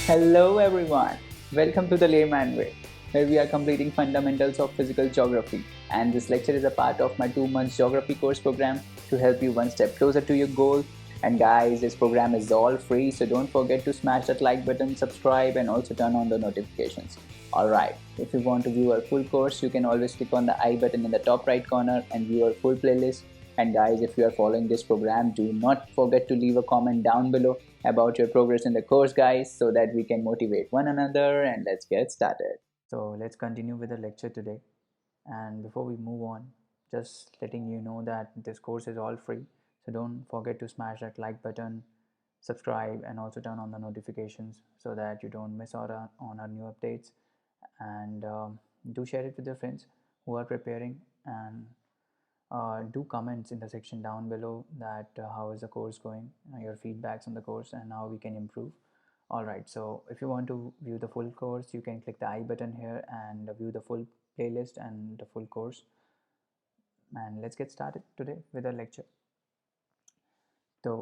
Hello everyone, welcome to the Layman Way, where we are completing fundamentals of physical geography. And this lecture is a part of my 2 months geography course program to help you one step closer to your goal. And guys, this program is all free, so don't forget to smash that like button, subscribe, and also turn on the notifications. Alright, if you want to view our full course, you can always click on the I button in the top right corner and view our full playlist. And guys, if you are following this program, do not forget to leave a comment down below about your progress in the course, guys, so that we can motivate one another. And let's get started. So let's continue with the lecture today. And before we move on, just letting you know that this course is all free, so don't forget to smash that like button, subscribe, and also turn on the notifications so that you don't miss out on our new updates. And do share it with your friends who are preparing, and do comments in the section down below that how is the course going, your feedbacks on the course, and how we can improve. Alright, so if you want to view the full course, you can click the I button here and view the full playlist and the full course. And let's get started today with the lecture. तो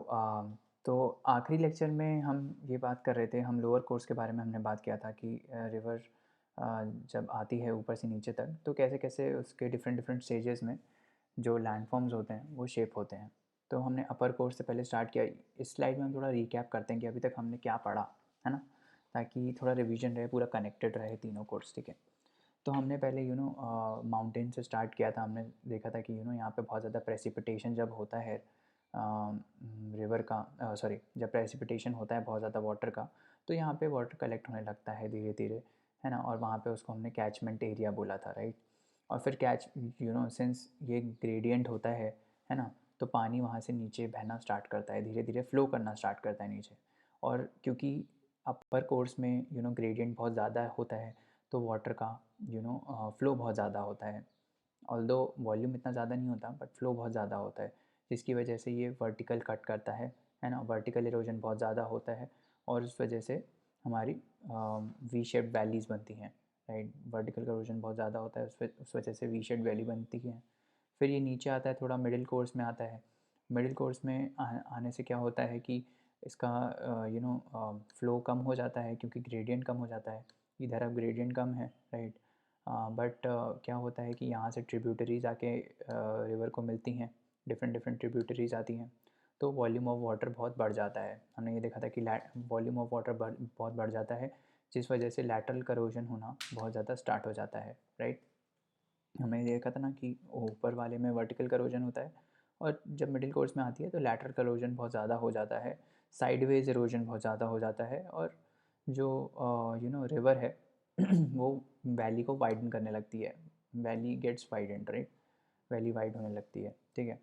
तो आखिरी lecture में हम ये बात कर रहे थे, हम लोअर कोर्स के बारे में हमने बात किया था कि रिवर जब आती है ऊपर से नीचे तक, तो कैसे कैसे उसके डिफरेंट डिफरेंट स्टेजेस में जो लैंडफॉर्म्स होते हैं वो शेप होते हैं। तो हमने अपर कोर्स से पहले स्टार्ट किया। इस स्लाइड में हम थोड़ा रिकैप करते हैं कि अभी तक हमने क्या पढ़ा, है ना, ताकि थोड़ा रिवीजन रहे, पूरा कनेक्टेड रहे तीनों कोर्स। ठीक है, तो हमने पहले माउंटेन से स्टार्ट किया था। हमने देखा था कि यहाँ पे बहुत ज़्यादा प्रेसिपिटेशन जब होता है रिवर का, सॉरी, जब प्रेसिपिटेशन होता है बहुत ज़्यादा वाटर का, तो यहाँ पे वाटर कलेक्ट होने लगता है धीरे धीरे, है ना। और वहाँ पे उसको हमने कैचमेंट एरिया बोला था, राइट। और फिर सिंस ये ग्रेडियंट होता है ना, तो पानी वहाँ से नीचे बहना स्टार्ट करता है, धीरे धीरे फ्लो करना स्टार्ट करता है नीचे। और क्योंकि अपर कोर्स में ग्रेडियंट बहुत ज़्यादा होता है, तो वाटर का फ्लो बहुत ज़्यादा होता है। ऑल्दो वॉल्यूम इतना ज़्यादा नहीं होता, बट फ्लो बहुत ज़्यादा होता है, जिसकी वजह से ये वर्टिकल कट करता है ना। वर्टिकल इरोजन बहुत ज़्यादा होता है और उस वजह से हमारी वी शेप्ड वैलीज़ बनती हैं, राइट। वर्टिकल इरोजन बहुत ज़्यादा होता है, उस वजह से वी शेप्ड वैली बनती है। फिर ये नीचे आता है, थोड़ा मिडिल कोर्स में आता है। मिडिल कोर्स में आने से क्या होता है कि इसका फ्लो कम हो जाता है, क्योंकि ग्रेडियंट कम हो जाता है। इधर अब ग्रेडियंट कम है, राइट। बट क्या होता है कि यहाँ से ट्रिब्यूटरीज आके रिवर को मिलती हैं, डिफरेंट डिफरेंट ट्रिब्यूटरीज आती हैं, तो वॉल्यूम ऑफ वाटर बहुत बढ़ जाता है। हमने ये देखा था कि वॉल्यूम ऑफ वाटर बहुत बढ़ जाता है, जिस वजह से लैटरल करोजन होना बहुत ज़्यादा स्टार्ट हो जाता है, राइट। हमने देखा था ना कि ऊपर वाले में वर्टिकल करोजन होता है, और जब मिडिल कोर्स में आती है तो लैटरल करोजन बहुत ज़्यादा हो जाता है, साइडवेज इरोजन बहुत ज़्यादा हो जाता है, और जो रिवर है वो वैली को वाइडन करने लगती है। Valley gets widened, right. Valley wide होने लगती है, ठीक है।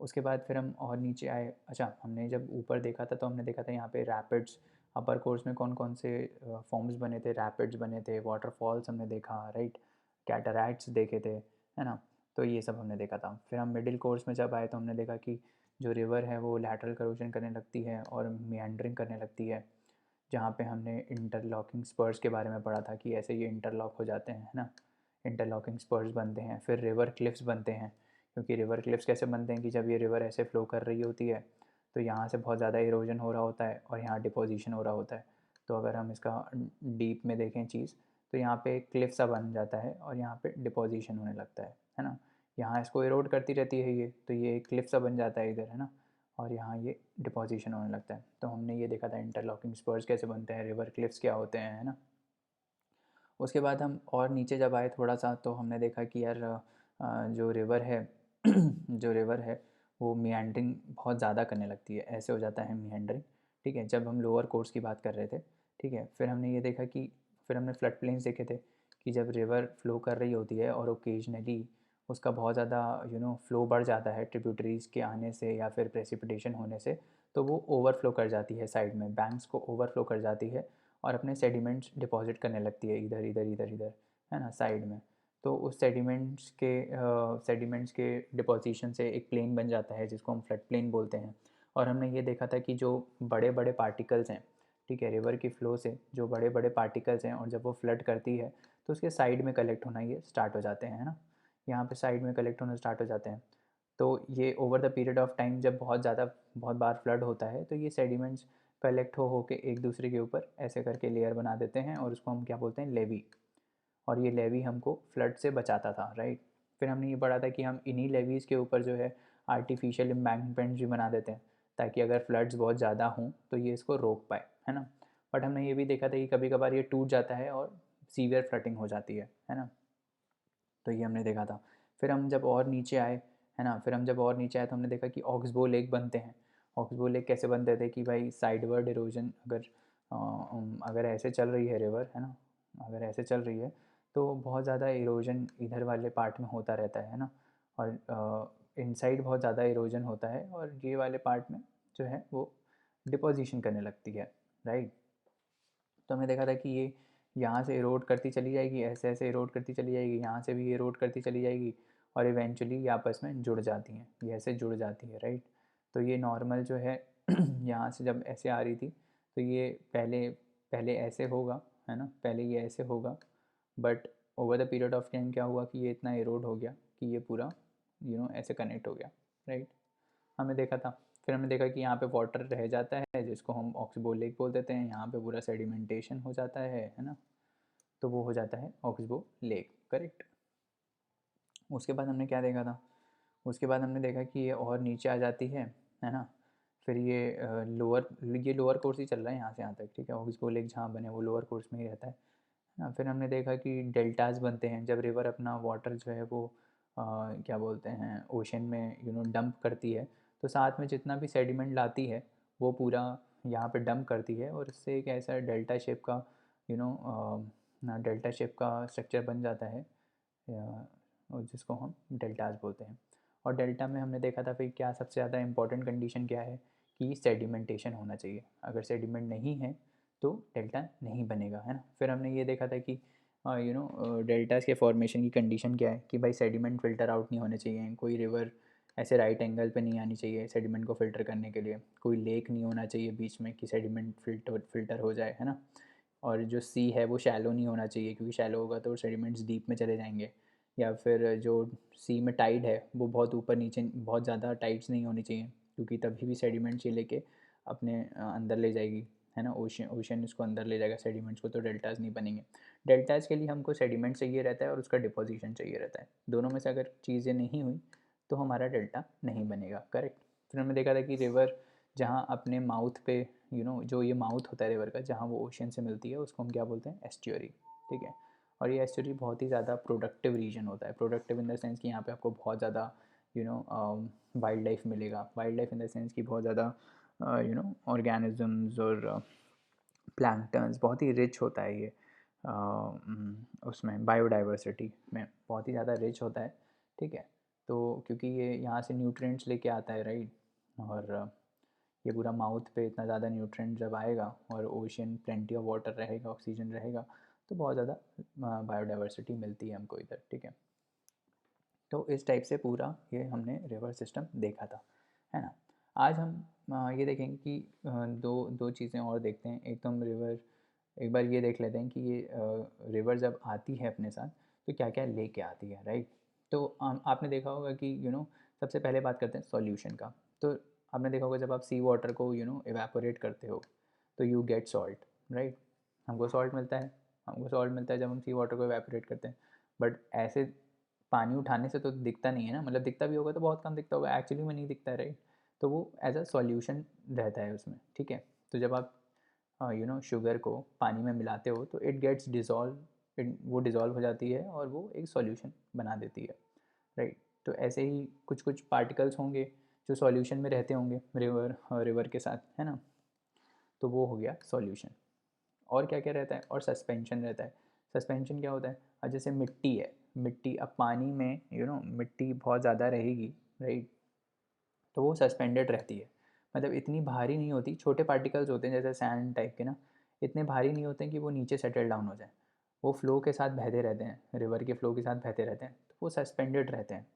उसके बाद फिर हम और नीचे आए। अच्छा, हमने जब ऊपर देखा था तो हमने देखा था यहाँ पे रैपिड्स। अपर कोर्स में कौन कौन से फॉर्म्स बने थे, रैपिड्स बने थे, वाटरफॉल्स हमने देखा, राइट, कैटरैक्ट्स देखे थे, है ना। तो ये सब हमने देखा था। फिर हम मिडिल कोर्स में जब आए तो हमने देखा कि जो रिवर है वो लैटरल करोजन करने लगती है और मियांडरिंग करने लगती है, जहाँ पे हमने इंटरलॉकिंग स्पर्स के बारे में पढ़ा था कि ऐसे ये इंटरलॉक हो जाते हैं, है ना। इंटरलॉकिंग स्पर्स बनते हैं। फिर रिवर क्लिफ्स बनते हैं, क्योंकि रिवर क्लिफ्स कैसे बनते हैं कि जब ये रिवर ऐसे फ्लो कर रही होती है तो यहाँ से बहुत ज़्यादा इरोजन हो रहा होता है और यहाँ डिपोजिशन हो रहा होता है। तो अगर हम इसका डीप में देखें चीज़, तो यहाँ पे क्लिफ सा बन जाता है और यहाँ पे डिपोजिशन होने लगता है ना। यहाँ इसको इरोड करती रहती है ये, तो ये क्लिफ सा बन जाता है इधर, है ना, और यहाँ ये डिपोजिशन होने लगता है। तो हमने ये देखा था इंटरलॉकिंग स्पर्स कैसे बनते हैं, रिवर क्लिफ्स क्या होते हैं, है ना। उसके बाद हम और नीचे जब आए थोड़ा सा, तो हमने देखा कि यार जो रिवर है जो रिवर है वो मियांडरिंग बहुत ज़्यादा करने लगती है, ऐसे हो जाता है मियांडरिंग, ठीक है, जब हम लोअर कोर्स की बात कर रहे थे, ठीक है। फिर हमने ये देखा कि फिर हमने फ्लड प्लेन्स देखे थे कि जब रिवर फ्लो कर रही होती है और ओकेजनली उसका बहुत ज़्यादा फ्लो बढ़ जाता है ट्रिब्यूटरीज़ के आने से या फिर प्रेसिपिटेशन होने से, तो वो ओवरफ्लो कर जाती है साइड में, बैंक्स को ओवरफ्लो कर जाती है और अपने सेडिमेंट्स डिपॉजिट करने लगती है इधर इधर इधर इधर, है ना, साइड में। तो उस सेडिमेंट्स के डिपोजिशन से एक प्लेन बन जाता है जिसको हम फ्लड प्लेन बोलते हैं। और हमने ये देखा था कि जो बड़े बड़े पार्टिकल्स हैं, ठीक है, रिवर की फ़्लो से जो बड़े बड़े पार्टिकल्स हैं, और जब वो फ्लड करती है तो उसके साइड में कलेक्ट होना ये स्टार्ट हो जाते हैं, है ना। यहाँ पे साइड में कलेक्ट होना स्टार्ट हो जाते हैं। तो ये over the period of time जब बहुत ज़्यादा बहुत बार फ्लड होता है तो ये सेडिमेंट्स कलेक्ट हो के एक दूसरे के ऊपर ऐसे करके लेयर बना देते हैं और उसको हम क्या बोलते हैं, लेवी। और ये लेवी हमको फ्लड से बचाता था, राइट। फिर हमने ये पढ़ा था कि हम इन्हीं लेवीज़ के ऊपर जो है आर्टिफिशियल एम्बैंकमेंट्स भी बना देते हैं, ताकि अगर फ्लड्स बहुत ज़्यादा हों तो ये इसको रोक पाए, है ना। बट हमने ये भी देखा था कि कभी कभार ये टूट जाता है और सीवियर फ्लडिंग हो जाती है ना। तो ये हमने देखा था। फिर हम जब और नीचे आए, है ना, फिर हम जब और नीचे आए तो हमने देखा कि ऑक्सबो लेक बनते हैं। ऑक्सबो लेक कैसे बनते थे कि भाई साइडवर्ड इरोजन अगर ऐसे चल रही है रिवर, है ना, अगर ऐसे चल रही है तो बहुत ज़्यादा इरोजन इधर वाले पार्ट में होता रहता है ना। और इनसाइड बहुत ज़्यादा इरोजन होता है और ये वाले पार्ट में जो है वो डिपोजिशन करने लगती है, राइट। तो हमने देखा था कि ये यहाँ से इरोड करती चली जाएगी, ऐसे ऐसे इरोड करती चली जाएगी, यहाँ से भी इरोड करती चली जाएगी और इवेंचुअली ये आपस में जुड़ जाती हैं, ये ऐसे जुड़ जाती है, राइट। तो ये नॉर्मल जो है यहाँ से जब ऐसे आ रही थी तो ये पहले पहले ऐसे होगा, है ना, पहले ये ऐसे होगा। But over the period of time क्या हुआ कि ये इतना इरोड हो गया कि ये पूरा ऐसे कनेक्ट हो गया, राइट। हमने देखा था। फिर हमने देखा कि यहाँ पे वाटर रह जाता है जिसको हम ऑक्सबो लेक बोल देते हैं, यहाँ पे पूरा सेडिमेंटेशन हो जाता है ना। तो वो हो जाता है ऑक्सबो लेक, करेक्ट। उसके बाद हमने क्या देखा था, उसके बाद हमने देखा कि ये और नीचे आ जाती है ना। फिर ये लोअर कोर्स ही चल रहा है यहाँ से यहाँ तक, ठीक है। ऑक्सबो लेक जहाँ बने वो लोअर कोर्स में ही रहता है ना। फिर हमने देखा कि डेल्टाज बनते हैं जब रिवर अपना वाटर जो है वो क्या बोलते हैं ओशन में डंप करती है। तो साथ में जितना भी सेडिमेंट लाती है वो पूरा यहाँ पे डंप करती है और इससे एक ऐसा डेल्टा शेप का यू नो डेल्टा शेप का स्ट्रक्चर बन जाता है, और जिसको हम डेल्टाज बोलते हैं। और डेल्टा में हमने देखा था फिर क्या सबसे ज़्यादा इंपॉर्टेंट कंडीशन क्या है कि सेडिमेंटेशन होना चाहिए। अगर सेडिमेंट नहीं है तो डेल्टा नहीं बनेगा, है ना। फिर हमने ये देखा था कि डेल्टास के फॉर्मेशन की कंडीशन क्या है कि भाई सेडिमेंट फ़िल्टर आउट नहीं होने चाहिए, कोई रिवर ऐसे राइट एंगल पे नहीं आनी चाहिए सेडिमेंट को फ़िल्टर करने के लिए, कोई लेक नहीं होना चाहिए बीच में कि सेडिमेंट फ़िल्टर हो जाए, है ना। और जो सी है वो शैलो नहीं होना चाहिए क्योंकि शैलो होगा तो सेडिमेंट्स डीप में चले जाएंगे। या फिर जो सी में टाइड है वो बहुत ऊपर नीचे बहुत ज़्यादा टाइड्स नहीं होनी चाहिए क्योंकि तभी भी सेडिमेंट्स ये लेके अपने अंदर ले जाएगी, है ना। ओशन इसको अंदर ले जाएगा सेडिमेंट्स को, तो डेल्टाज नहीं बनेंगे। डेल्टाज के लिए हमको सेडिमेंट चाहिए रहता है और उसका डिपोजिशन चाहिए रहता है। दोनों में से अगर चीज़ें नहीं हुई तो हमारा डेल्टा नहीं बनेगा, करेक्ट। फिर हमने देखा था कि रिवर जहाँ अपने माउथ पे जो ये माउथ होता है रिवर का जहाँ वो ओशन से मिलती है उसको हम क्या बोलते हैं, एस्ट्यूरी, ठीक है। और ये एस्ट्यूरी बहुत ही ज़्यादा प्रोडक्टिव रीजन होता है। प्रोडक्टिव इन द सेंस कि यहाँ पे आपको बहुत ज़्यादा वाइल्ड लाइफ मिलेगा। Wild life in the sense कि बहुत ज़्यादा ऑर्गेनिजम्स और प्लैंक्टन्स, बहुत ही रिच होता है ये उसमें बायोडाइवर्सिटी में बहुत ही ज़्यादा रिच होता है, ठीक है। तो क्योंकि ये यहाँ से न्यूट्रिएंट्स लेके आता है, राइट। और ये पूरा माउथ पे इतना ज़्यादा न्यूट्रिएंट जब आएगा और ओशन प्लेंटी ऑफ वाटर रहेगा, ऑक्सीजन रहेगा, तो बहुत ज़्यादा बायोडाइवर्सिटी मिलती है हमको इधर, ठीक है। तो इस टाइप से पूरा ये हमने रिवर सिस्टम देखा था, है ना। आज हम ये देखेंगे कि दो दो चीज़ें और देखते हैं। एक तो हम रिवर एक बार ये देख लेते हैं कि ये रिवर जब आती है अपने साथ तो क्या क्या लेके आती है, राइट। तो आपने देखा होगा कि सबसे पहले बात करते हैं सॉल्यूशन का। तो आपने देखा होगा जब आप सी वाटर को इवेपोरेट करते हो तो यू गेट सॉल्ट, राइट। हमको सॉल्ट मिलता है, हमको सॉल्ट मिलता है जब हम सी वाटर को इवेपोरेट करते हैं। बट ऐसे पानी उठाने से तो दिखता नहीं है ना, मतलब दिखता भी होगा तो बहुत कम दिखता होगा, एक्चुअली में नहीं दिखता है, राइट। तो वो एज अ सॉल्यूशन रहता है उसमें, ठीक है। तो जब आप शुगर को पानी में मिलाते हो तो इट गेट्स डिज़ोल्व, वो डिज़ोल्व हो जाती है और वो एक सॉल्यूशन बना देती है, राइट। तो ऐसे ही कुछ कुछ पार्टिकल्स होंगे जो सॉल्यूशन में रहते होंगे रिवर के साथ, है ना। तो वो हो गया सॉल्यूशन। और क्या क्या रहता है, और सस्पेंशन रहता है। सस्पेंशन क्या होता है, जैसे मिट्टी है, मिट्टी अब पानी में मिट्टी बहुत ज़्यादा रहेगी, राइट। तो वो सस्पेंडेड रहती है, मतलब इतनी भारी नहीं होती। छोटे पार्टिकल्स होते हैं जैसे सैंड टाइप के ना, इतने भारी नहीं होते हैं कि वो नीचे सेटल डाउन हो जाए। वो फ्लो के साथ बहते रहते हैं, रिवर के फ्लो के साथ बहते रहते हैं, तो वो सस्पेंडेड रहते हैं,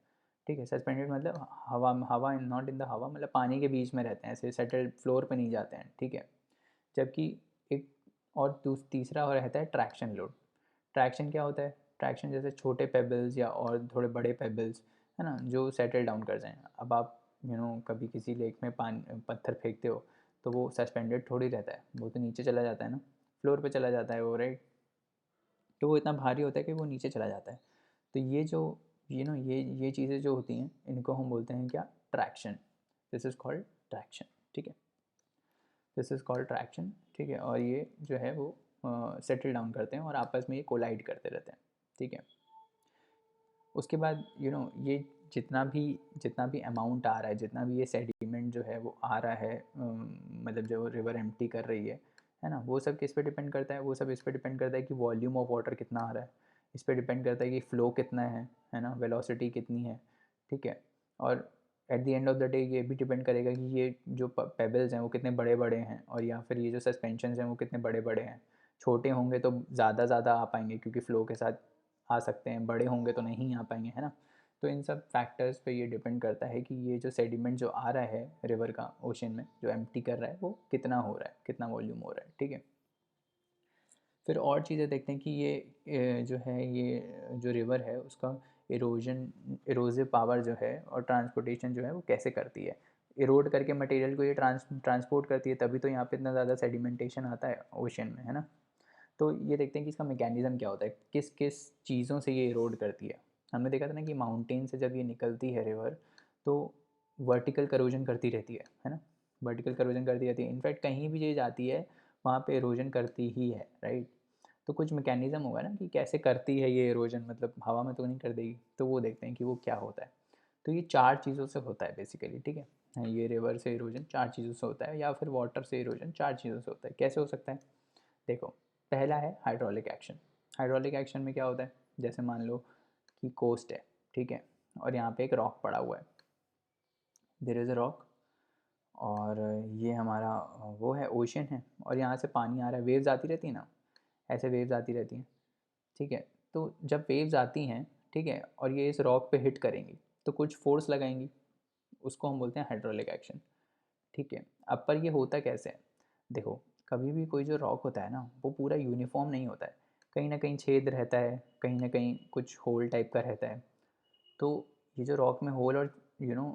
ठीक है। सस्पेंडेड मतलब हवा हवा नॉट इन द हवा, मतलब पानी के बीच में रहते हैं, ऐसे सेटल फ्लोर पे नहीं जाते हैं, ठीक है। जबकि एक और तीसरा और रहता है ट्रैक्शन लोड। ट्रैक्शन क्या होता है, ट्रैक्शन जैसे छोटे पेबल्स या और थोड़े बड़े पेबल्स, है ना, जो सेटल डाउन कर जाएँ। अब आप कभी किसी लेक में पानी पत्थर फेंकते हो तो वो सस्पेंडेड थोड़ी रहता है, वो तो नीचे चला जाता है ना, फ्लोर पे चला जाता है वो, राइट। तो वो इतना भारी होता है कि वो नीचे चला जाता है। तो ये जो ये चीज़ें जो होती हैं इनको हम बोलते हैं क्या, traction. This is called traction, ठीक है, दिस इज़ कॉल्ड ट्रैक्शन, ठीक है। और ये जो है वो सेटल डाउन करते हैं और आपस में ये कोलाइड करते रहते हैं, ठीक है। उसके बाद ये जितना भी अमाउंट आ रहा है, जितना भी ये सेडिमेंट जो है वो आ रहा है, मतलब जो रिवर एम्प्टी कर रही है ना, वो सब किस पे डिपेंड करता है, वो सब इस पे डिपेंड करता है कि वॉल्यूम ऑफ वाटर कितना आ रहा है, इस पे डिपेंड करता है कि फ़्लो कितना है ना, वेलोसिटी कितनी है, ठीक है। और at the end of the day ये भी डिपेंड करेगा कि ये जो पेबल्स हैं वो कितने बड़े बड़े हैं, और या फिर ये जो सस्पेंशंस हैं वो कितने बड़े बड़े हैं। छोटे होंगे तो ज़्यादा आ पाएंगे क्योंकि फ़्लो के साथ आ सकते हैं, बड़े होंगे तो नहीं आ पाएंगे, है ना। तो इन सब फैक्टर्स पे ये डिपेंड करता है कि ये जो सेडिमेंट जो आ रहा है रिवर का ओशन में, जो एम्प्टी कर रहा है, वो कितना हो रहा है, कितना वॉल्यूम हो रहा है, ठीक है। फिर और चीज़ें देखते हैं कि ये जो है, ये जो रिवर है उसका इरोजिव पावर जो है और ट्रांसपोर्टेशन जो है वो कैसे करती है। इरोड करके मटेरियल को ये ट्रांसपोर्ट करती है, तभी तो यहाँ पे इतना ज़्यादा सेडिमेंटेशन आता है ओशन में, है ना। तो ये देखते हैं कि इसका मैकेनिज़्म क्या होता है, किस किस चीज़ों से ये इरोड करती है। हमने देखा था ना कि माउंटेन से जब ये निकलती है रिवर, तो वर्टिकल करोजन करती रहती है ना, वर्टिकल करोजन करती रहती है। इनफैक्ट कहीं भी ये जाती है वहाँ पे इरोजन करती ही है, राइट। तो कुछ मैकेनिज़्म होगा ना कि कैसे करती है ये इरोजन, मतलब हवा में तो नहीं कर देगी, तो वो देखते हैं कि वो क्या होता है। तो ये 4 चीज़ों से होता है बेसिकली, ठीक है। हाँ, ये रिवर से इरोजन 4 चीज़ों से होता है, या फिर वाटर से इरोजन 4 चीज़ों से होता है। कैसे हो सकता है, देखो, पहला है हाइड्रोलिक एक्शन। हाइड्रोलिक एक्शन में क्या होता है, जैसे मान लो कि कोस्ट है, ठीक है, और यहाँ पे एक रॉक पड़ा हुआ है, देयर इज़ अ रॉक, और ये हमारा वो है, ओशन है, और यहाँ से पानी आ रहा है, वेव्स आती रहती है ना, ऐसे वेव्स आती रहती हैं, ठीक है। तो जब वेव्स आती हैं, ठीक है, और ये इस रॉक पे हिट करेंगी तो कुछ फोर्स लगाएंगी, उसको हम बोलते हैं हाइड्रोलिक एक्शन, ठीक है। अब पर ये होता कैसे है, देखो, कभी भी कोई जो रॉक होता है ना वो पूरा यूनिफॉर्म नहीं होता है, कहीं ना कहीं छेद रहता है, कहीं ना कहीं कुछ होल टाइप का रहता है। तो ये जो रॉक में होल और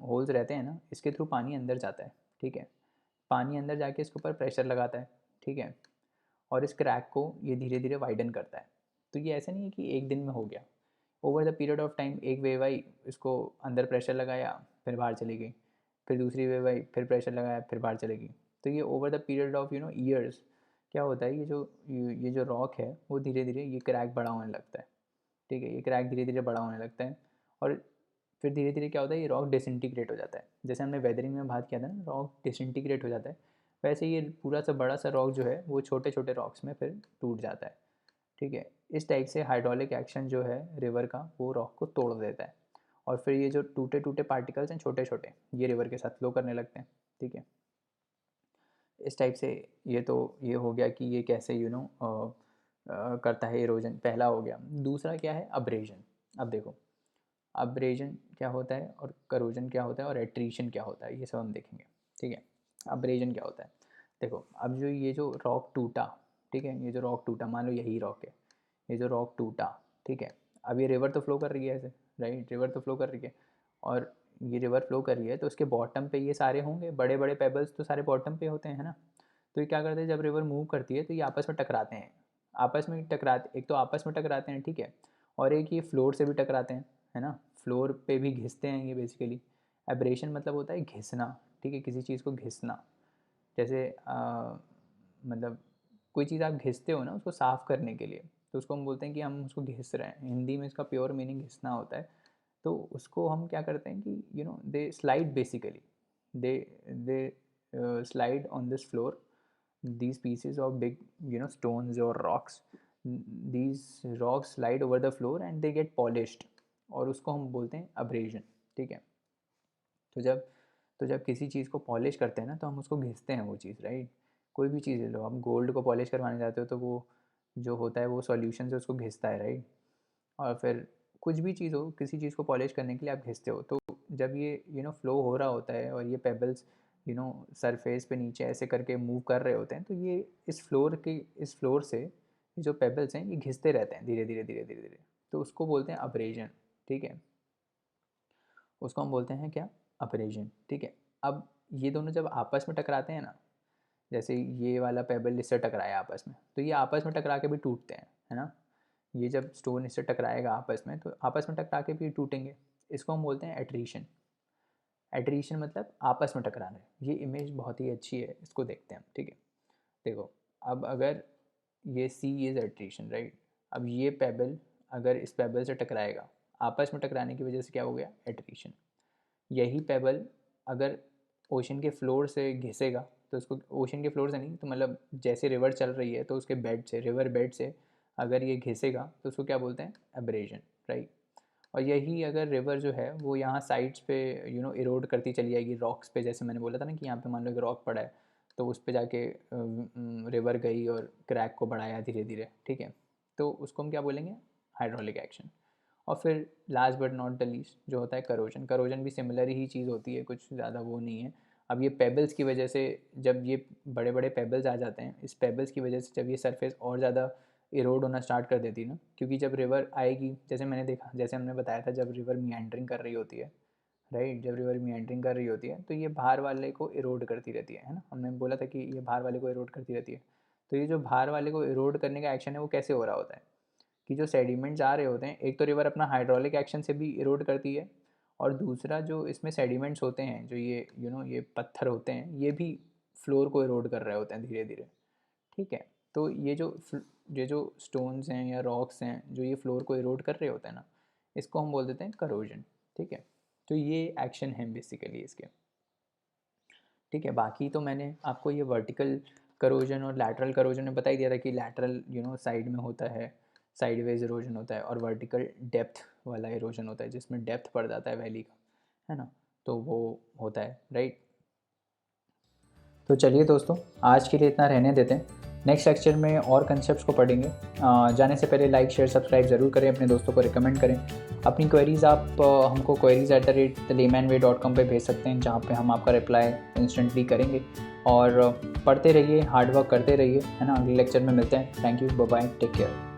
होल्स रहते हैं ना, इसके थ्रू पानी अंदर जाता है, ठीक है। पानी अंदर जाके इसके ऊपर प्रेशर लगाता है, ठीक है, और इस क्रैक को ये धीरे धीरे वाइडन करता है। तो ये ऐसा नहीं है कि एक दिन में हो गया, over the period of time एक वेव आई, इसको अंदर प्रेशर लगाया, फिर बाहर चली गई, फिर दूसरी वेव आई, फिर प्रेशर लगाया, फिर बाहर चली गई। तो ये over the period of years क्या होता है, ये जो रॉक है वो धीरे धीरे ये क्रैक बड़ा होने लगता है, ठीक है, ये क्रैक धीरे धीरे बड़ा होने लगता है, और फिर धीरे धीरे क्या होता है, ये रॉक डिसइंटीग्रेट हो जाता है। जैसे हमने वेदरिंग में बात किया था ना, रॉक डिसइंटीग्रेट हो जाता है, वैसे ये पूरा सा बड़ा सा रॉक जो है वो छोटे छोटे रॉक्स में फिर टूट जाता है, ठीक है। इस टाइप से हाइड्रोलिक एक्शन जो है रिवर का, वो रॉक को तोड़ देता है, और फिर ये जो टूटे टूटे पार्टिकल्स हैं छोटे छोटे, ये रिवर के साथ फ्लो करने लगते हैं, ठीक है। इस टाइप से ये हो गया कि ये कैसे करता है इरोजन, पहला हो गया। दूसरा क्या है, अब्रेजन। अब देखो, अब्रेजन क्या होता है और करोजन क्या होता है और एट्रीशन क्या होता है, ये सब हम देखेंगे, ठीक है। अब्रेजन क्या होता है, देखो, अब ये जो रॉक टूटा, ठीक है, ये जो रॉक टूटा, मान लो यही रॉक है, ये जो रॉक टूटा, ठीक है। अब ये रिवर तो फ्लो कर रही है ऐसे, राइट, रिवर तो फ्लो कर रही है, और ये रिवर फ्लो कर रही है तो उसके बॉटम पे ये सारे होंगे, बड़े बड़े पेबल्स तो सारे बॉटम पे होते हैं, है ना। तो ये क्या करते हैं, जब रिवर मूव करती है तो ये आपस में टकराते हैं, आपस में टकराते, एक तो आपस में टकराते हैं, ठीक है, और एक ये फ्लोर से भी टकराते हैं, है ना, फ्लोर पे भी घिसते हैं ये बेसिकली। एब्रेशन मतलब होता है घिसना, ठीक है, किसी चीज़ को घिसना। जैसे मतलब कोई चीज़ आप घिसते हो ना उसको साफ़ करने के लिए, तो उसको हम बोलते हैं कि हम उसको घिस रहे हैं, हिंदी में इसका प्योर मीनिंग घिसना होता है। तो उसको हम क्या करते हैं कि दे slide basically, they they slide on this floor, these pieces of big stones or rocks, these rocks slide over the floor and they get polished, और उसको हम बोलते हैं abrasion, ठीक है। तो जब किसी चीज़ को पॉलिश करते हैं ना तो हम उसको घिसते हैं वो चीज़, राइट। कोई भी चीज़ ले लो, आप गोल्ड को पॉलिश करवाने जाते हो तो वो जो होता है वो सॉल्यूशन से उसको घिसता है, राइट। और फिर कुछ भी चीज़ हो, किसी चीज़ को पॉलिश करने के लिए आप घिसते हो, तो जब ये फ्लो हो रहा होता है और ये पेबल्स सरफेस पे नीचे ऐसे करके मूव कर रहे होते हैं, तो ये इस फ्लोर से ये जो पेबल्स हैं ये घिसते रहते हैं धीरे धीरे धीरे धीरे धीरे, तो उसको बोलते हैं अब्रेजन, ठीक है। उसको हम बोलते हैं क्या, अब्रेजन, ठीक है। अब ये दोनों जब आपस में टकराते हैं ना, जैसे ये वाला पेबल इससे टकराया आपस में, तो ये आपस में टकरा के भी टूटते हैं, है ना। ये जब स्टोन इससे टकराएगा आपस में, तो आपस में टकरा के भी टूटेंगे। इसको हम बोलते हैं एट्रीशन। एट्रीशन मतलब आपस में टकराना। ये इमेज बहुत ही अच्छी है, इसको देखते हैं हम, ठीक है। देखो, अब अगर ये सी इज़ एट्रीशन, राइट। अब ये पेबल अगर इस पेबल से टकराएगा, आपस में टकराने की वजह से क्या हो गया, एट्रीशन। यही पेबल अगर ओशन के फ्लोर से घिसेगा, तो उसको ओशन के फ्लोर से नहीं, तो मतलब जैसे रिवर चल रही है तो उसके बेड से, रिवर बेड से अगर ये घिसेगा तो उसको क्या बोलते हैं, एब्रेजन, राइट। और यही अगर रिवर जो है वो यहाँ साइड्स पे इरोड करती चली जाएगी रॉक्स पे, जैसे मैंने बोला था ना कि यहाँ पे मान लो एक रॉक पड़ा है, तो उस पे जाके रिवर गई और क्रैक को बढ़ाया धीरे धीरे, ठीक है। तो उसको हम क्या बोलेंगे, हाइड्रोलिक एक्शन। और फिर last but not the least जो होता है करोजन। करोजन भी सिमिलर ही चीज़ होती है, कुछ ज़्यादा वो नहीं है। अब ये पेबल्स की वजह से, जब ये बड़े बड़े पेबल्स आ जाते हैं, इस पेबल्स की वजह से जब ये सरफेस और ज़्यादा इरोड होना स्टार्ट कर देती है ना, क्योंकि जब रिवर आएगी, जैसे मैंने देखा, जैसे हमने बताया था, जब रिवर मियांडरिंग कर रही होती है, राइट, जब रिवर मियांडरिंग कर रही होती है तो ये बाहर वाले को इरोड करती रहती है ना। हमने बोला था कि ये बाहर वाले को इरोड करती रहती है। तो ये जो बाहर वाले को इरोड करने का एक्शन है वो कैसे हो रहा होता है, कि जो सेडिमेंट्स आ रहे होते हैं, एक तो रिवर अपना हाइड्रोलिक एक्शन से भी इरोड करती है, और दूसरा जो इसमें सेडिमेंट्स होते हैं, जो ये ये पत्थर होते हैं, ये भी फ्लोर को इरोड कर रहे होते हैं धीरे धीरे, ठीक है। तो ये जो स्टोन्स हैं या रॉक्स हैं जो ये फ्लोर को इरोड कर रहे होते हैं ना, इसको हम बोल देते हैं करोजन, ठीक है। तो ये एक्शन है बेसिकली इसके, ठीक है। बाकी तो मैंने आपको ये वर्टिकल करोजन और लैटरल करोजन में बता ही दिया था कि लैटरल साइड में होता है, साइडवेज इरोजन होता है, और वर्टिकल डेप्थ वाला इरोजन होता है जिसमें डेप्थ पड़ जाता है वैली का, है ना। तो वो होता है, राइट। तो चलिए दोस्तों, आज के लिए इतना रहने देते हैं। नेक्स्ट लेक्चर में और कंसेप्ट्स को पढ़ेंगे। जाने से पहले लाइक शेयर सब्सक्राइब ज़रूर करें, अपने दोस्तों को रिकमेंड करें। अपनी क्वेरीज़ आप हमको queries@thelaymanway.com पे भेज सकते हैं, जहाँ पे हम आपका रिप्लाई इंस्टेंटली करेंगे। और पढ़ते रहिए, हार्डवर्क करते रहिए, है ना। अगले लेक्चर में मिलते हैं। Thank you, bye bye, take care.